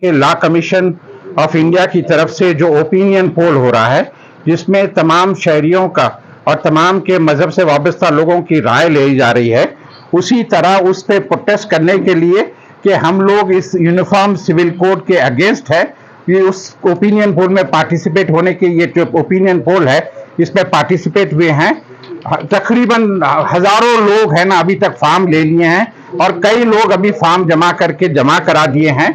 कि law commission of India की तरफ से जो ओपिनियन पोल हो रहा है, जिसमें तमाम शहरियों का और तमाम के मजहब से वाबस्ता लोगों की राय ली जा रही है, उसी तरह उस पर प्रोटेस्ट करने के लिए कि हम लोग इस यूनिफॉर्म सिविल कोड के अगेंस्ट है, ये उस ओपिनियन पोल में पार्टिसिपेट होने के, ये जो ओपिनियन पोल है इसमें पार्टिसिपेट हुए हैं। तकरीबन हजारों लोग हैं ना, अभी तक फॉर्म ले लिए हैं और कई लोग अभी फॉर्म जमा करा दिए हैं।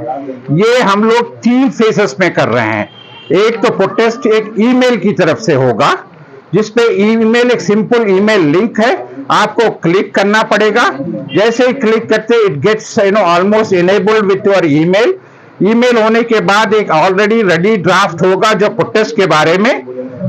ये हम लोग 3 फेसेस में कर रहे हैं। एक तो प्रोटेस्ट एक ईमेल की तरफ से होगा, जिसपे ईमेल एक सिंपल ईमेल लिंक है, आपको क्लिक करना पड़ेगा। जैसे ही क्लिक करते it gets almost enabled with your email. Email होने के बाद एक ऑलरेडी रेडी ड्राफ्ट होगा जो प्रोटेस्ट के बारे में,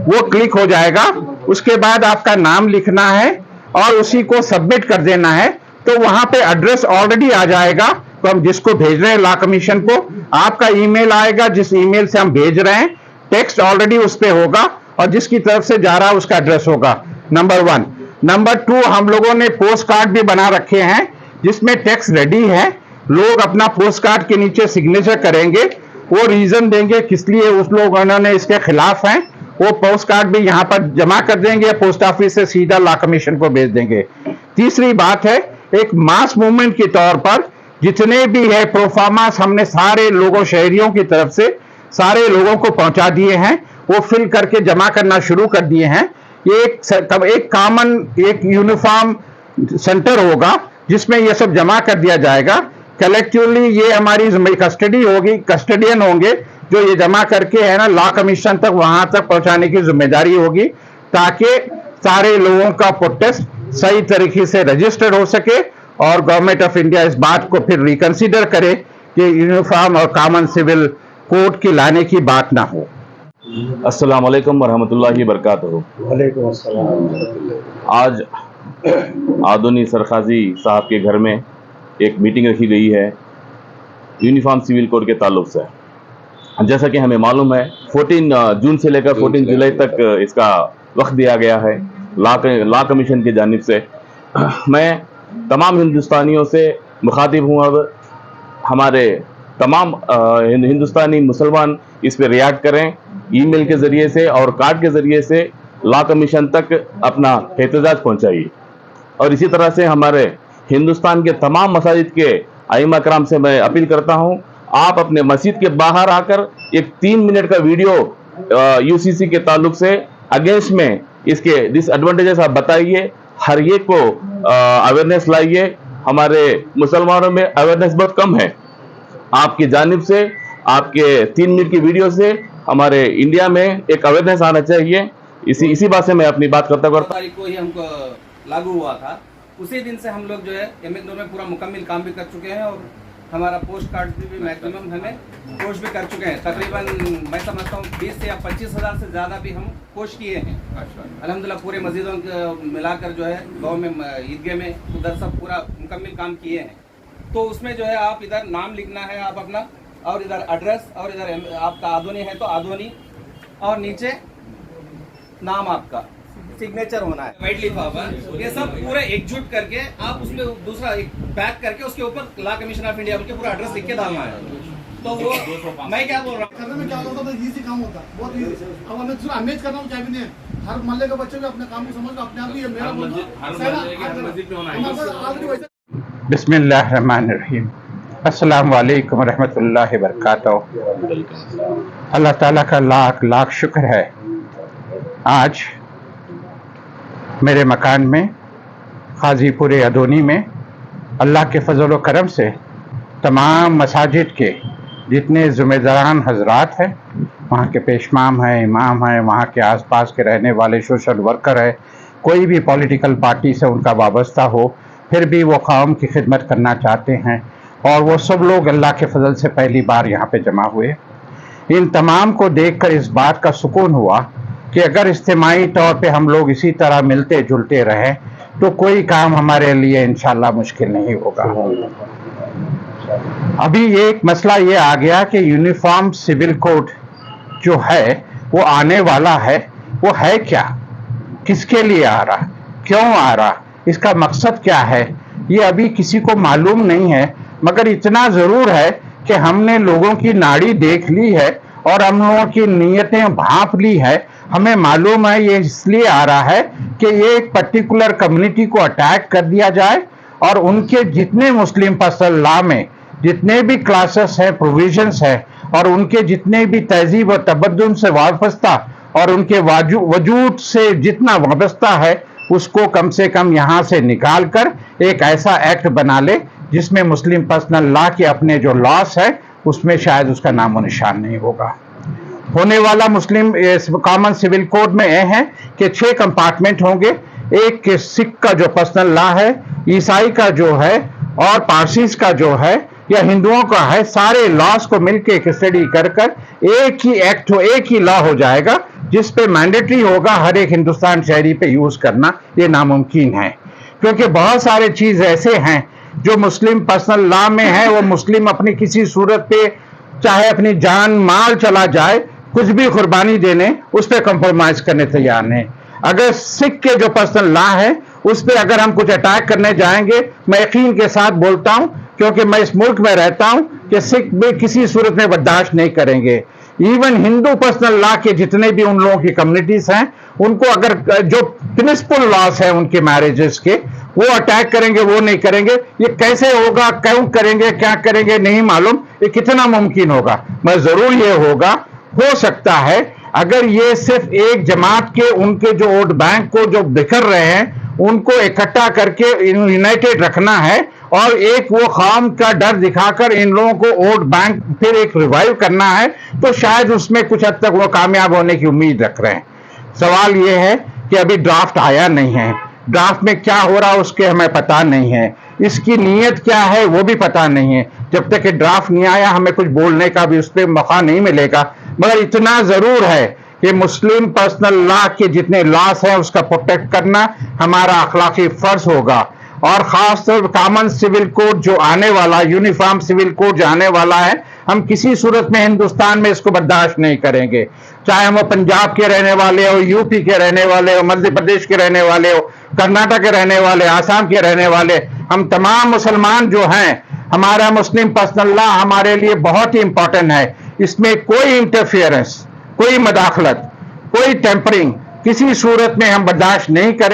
वो क्लिक हो जाएगा। उसके बाद आपका नाम लिखना है और उसी को सबमिट कर देना है, तो वहां पे एड्रेस ऑलरेडी आ जाएगा। तो हम जिसको भेज रहे हैं लॉ कमीशन को, आपका ईमेल आएगा, जिस ईमेल से हम भेज रहे हैं टेक्स्ट ऑलरेडी उस पे होगा और जिसकी तरफ से जा रहा है उसका एड्रेस होगा, नंबर 1। नंबर 2, हम लोगों ने पोस्ट कार्ड भी बना रखे हैं जिसमें टेक्स्ट रेडी है। लोग अपना पोस्ट कार्ड के नीचे सिग्नेचर करेंगे, वो रीजन देंगे किस लिए उस लोग उन्होंने इसके खिलाफ हैं, वो पोस्ट कार्ड भी यहाँ पर जमा कर देंगे, पोस्ट ऑफिस से सीधा लॉ कमीशन को भेज देंगे। तीसरी बात है, एक मास मूवमेंट के तौर पर जितने भी है प्रोफार्मास हमने सारे लोगों, शहरियों की तरफ से सारे लोगों को पहुंचा दिए हैं, वो फिल करके जमा करना शुरू कर दिए हैं। ये एक कॉमन एक यूनिफॉर्म सेंटर होगा जिसमें ये सब जमा कर दिया जाएगा। कलेक्टिवली ये हमारी कस्टडी होगी, कस्टडियन होंगे जो ये जमा करके है ना लॉ कमीशन तक वहां तक पहुंचाने की जिम्मेदारी होगी, ताकि सारे लोगों का प्रोटेस्ट सही तरीके से रजिस्टर्ड हो सके और गवर्नमेंट ऑफ इंडिया इस बात को फिर रिकंसीडर करे कि यूनिफॉर्म और कॉमन सिविल कोड की लाने की बात ना हो। अस्सलाम वालेकुम वरहमतुल्लाहि वबरकातुहू। वालेकुम अस्सलाम। आज आदोनी सरखाजी साहब के घर में एक मीटिंग रखी गई है यूनिफॉर्म सिविल कोड के ताल्लुक से। जैसा कि हमें मालूम है 14 जून से लेकर 14 जुलाई तक इसका वक्त दिया गया है लॉ कमीशन की जानिब से। मैं तमाम हिंदुस्तानियों से मुखातिब हूँ, अब हमारे तमाम हिंदुस्तानी मुसलमान इस पर रिएक्ट करें, ईमेल के ज़रिए से और कार्ड के ज़रिए से लॉ कमीशन तक अपना एहतजाज पहुँचाइए। और इसी तरह से हमारे हिंदुस्तान के तमाम मसाजिद के आइमा कराम से मैं अपील करता हूँ, आप अपने मस्जिद के बाहर आकर एक 3 मिनट का वीडियो यूसीसी के ताल्लुक से अगेंस्ट में इसके डिसएडवांटेजेस आप बताइए, हर एक को अवेयरनेस लाइए। हमारे मुसलमानों में अवेयरनेस बहुत कम है। आपकी जानिब से आपके 3 मिनट की वीडियो से हमारे इंडिया में एक अवेयरनेस आना चाहिए। इसी बात से मैं अपनी बात करता तारीख को ही हमको लागू हुआ था। उसी दिन से हम लोग जो है एमएच में पूरा मुकम्मल काम भी कर चुके हैं और हमारा पोस्ट कार्ड भी मैक्सिमम हमें पोस्ट भी कर चुके हैं। तकरीबन मैं समझता हूँ 20 से या 25 हज़ार से ज़्यादा भी हम पोस्ट किए हैं अल्हम्दुलिल्लाह। पूरे मस्जिदों मिलाकर जो है गाँव में ईदगाह में उधर सब पूरा मुकम्मल काम किए हैं। तो उसमें जो है आप इधर नाम लिखना है आप अपना, और इधर एड्रेस, और इधर आपका आदोनी है तो आदोनी, और नीचे नाम आपका सिग्नेचर होना है, वाइट लिफाफा। ये सब पूरे एकजुट करके आप उसमें दूसरा एक पैक करके उसके ऊपर लॉ कमीशन ऑफ इंडिया बोल पूरा एड्रेस लिख के डालना है। तो वो मैं क्या बोल रहा हूँ, करने में क्या होता है, इजी काम होता है, बहुत इजी। अब हमें सिर्फ इमेज करना क्या भी नहीं है, हर मोहल्ले के बच्चे भी अपने काम को समझ अपने आप ही मेरा बिस्मिल्लाहिर्रहमानिर्रहीम। अस्सलाम वालेकुम रहमतुल्लाहि वबरकातुहू। अल्लाह ताला का लाख लाख शुक्र है, आज मेरे मकान में गाजीपुर अदोनी में अल्लाह के फजल व करम से तमाम मसाजिद के जितने ज़िम्मेदारान हजरात हैं, वहाँ के पेशमाम हैं, इमाम हैं, वहाँ के आसपास के रहने वाले सोशल वर्कर हैं, कोई भी पॉलिटिकल पार्टी से उनका वाबस्ता हो, फिर भी वो कौम की खिदमत करना चाहते हैं, और वो सब लोग अल्लाह के फजल से पहली बार यहाँ पे जमा हुए। इन तमाम को देखकर इस बात का सुकून हुआ कि अगर इज्तिमाई तौर पे हम लोग इसी तरह मिलते जुलते रहें तो कोई काम हमारे लिए इंशाल्लाह मुश्किल नहीं होगा। अभी एक मसला ये आ गया कि यूनिफॉर्म सिविल कोड जो है वो आने वाला है, वो है क्या, किसके लिए आ रहा, क्यों आ रहा, इसका मकसद क्या है, ये अभी किसी को मालूम नहीं है। मगर इतना ज़रूर है कि हमने लोगों की नाड़ी देख ली है और हम लोगों की नीयतें भांप ली है। हमें मालूम है ये इसलिए आ रहा है कि ये एक पर्टिकुलर कम्युनिटी को अटैक कर दिया जाए और उनके जितने मुस्लिम पर्सनल लॉ में जितने भी क्लासेस हैं, प्रोविजंस हैं और उनके जितने भी तहजीब और तबद्दुन से वाबस्ता और उनके वजूद से जितना वाबस्ता है उसको कम से कम यहाँ से निकाल कर एक ऐसा एक्ट बना ले जिसमें मुस्लिम पर्सनल लॉ के अपने जो लॉस है उसमें शायद उसका नामो निशान नहीं होगा। होने वाला मुस्लिम कॉमन सिविल कोड में यह है कि 6 कंपार्टमेंट होंगे। एक के सिख का जो पर्सनल लॉ है, ईसाई का जो है और पारसीस का जो है या हिंदुओं का है, सारे लॉस को मिलके स्टडी कर एक ही एक्ट हो, एक ही लॉ हो जाएगा जिस पे मैंडेटरी होगा हर एक हिंदुस्तान शहरी पे यूज करना। ये नामुमकिन है क्योंकि बहुत सारे चीज ऐसे हैं जो मुस्लिम पर्सनल लॉ में है, वो मुस्लिम अपनी किसी सूरत पे चाहे अपनी जान माल चला जाए कुछ भी कुर्बानी देने उस पर कंप्रोमाइज करने तैयार नहीं। अगर सिख के जो पर्सनल लॉ है उस पर अगर हम कुछ अटैक करने जाएंगे, मैं यकीन के साथ बोलता हूं क्योंकि मैं इस मुल्क में रहता हूं कि सिख भी किसी सूरत में बर्दाश्त नहीं करेंगे। इवन हिंदू पर्सनल लॉ के जितने भी उन लोगों की कम्युनिटीज हैं उनको अगर जो प्रिंसिपल लॉस है उनके मैरिजेस के वो अटैक करेंगे, वो नहीं करेंगे। ये कैसे होगा, क्यों करेंगे, क्या करेंगे नहीं मालूम, ये कितना मुमकिन होगा। मैं जरूर ये होगा, हो सकता है अगर ये सिर्फ एक जमात के उनके जो वोट बैंक को जो बिखर रहे हैं उनको इकट्ठा करके यूनाइटेड रखना है और एक वो कौम का डर दिखाकर इन लोगों को वोट बैंक फिर एक रिवाइव करना है तो शायद उसमें कुछ हद तक वो कामयाब होने की उम्मीद रख रहे हैं। सवाल ये है कि अभी ड्राफ्ट आया नहीं है, ड्राफ्ट में क्या हो रहा उसके हमें पता नहीं है, इसकी नीयत क्या है वो भी पता नहीं है। जब तक कि ड्राफ्ट नहीं आया हमें कुछ बोलने का भी उस पर मौका नहीं मिलेगा। मगर इतना जरूर है कि मुस्लिम पर्सनल लॉ के जितने लॉस हैं उसका प्रोटेक्ट करना हमारा अखलाकी फर्ज होगा और खासतौर कॉमन सिविल कोड जो आने वाला, यूनिफॉर्म सिविल कोड जो आने वाला है, हम किसी सूरत में हिंदुस्तान में इसको बर्दाश्त नहीं करेंगे। चाहे हम पंजाब के रहने वाले हो, यूपी के रहने वाले हो, मध्य प्रदेश के रहने वाले हो, कर्नाटक के रहने वाले, आसाम के रहने वाले, हम तमाम मुसलमान जो हैं, हमारा मुस्लिम पर्सनल लॉ हमारे लिए बहुत ही इंपॉर्टेंट है। इसमें कोई इंटरफियरेंस, कोई मदाखलत, कोई टेम्परिंग किसी सूरत में हम बर्दाश्त नहीं करें।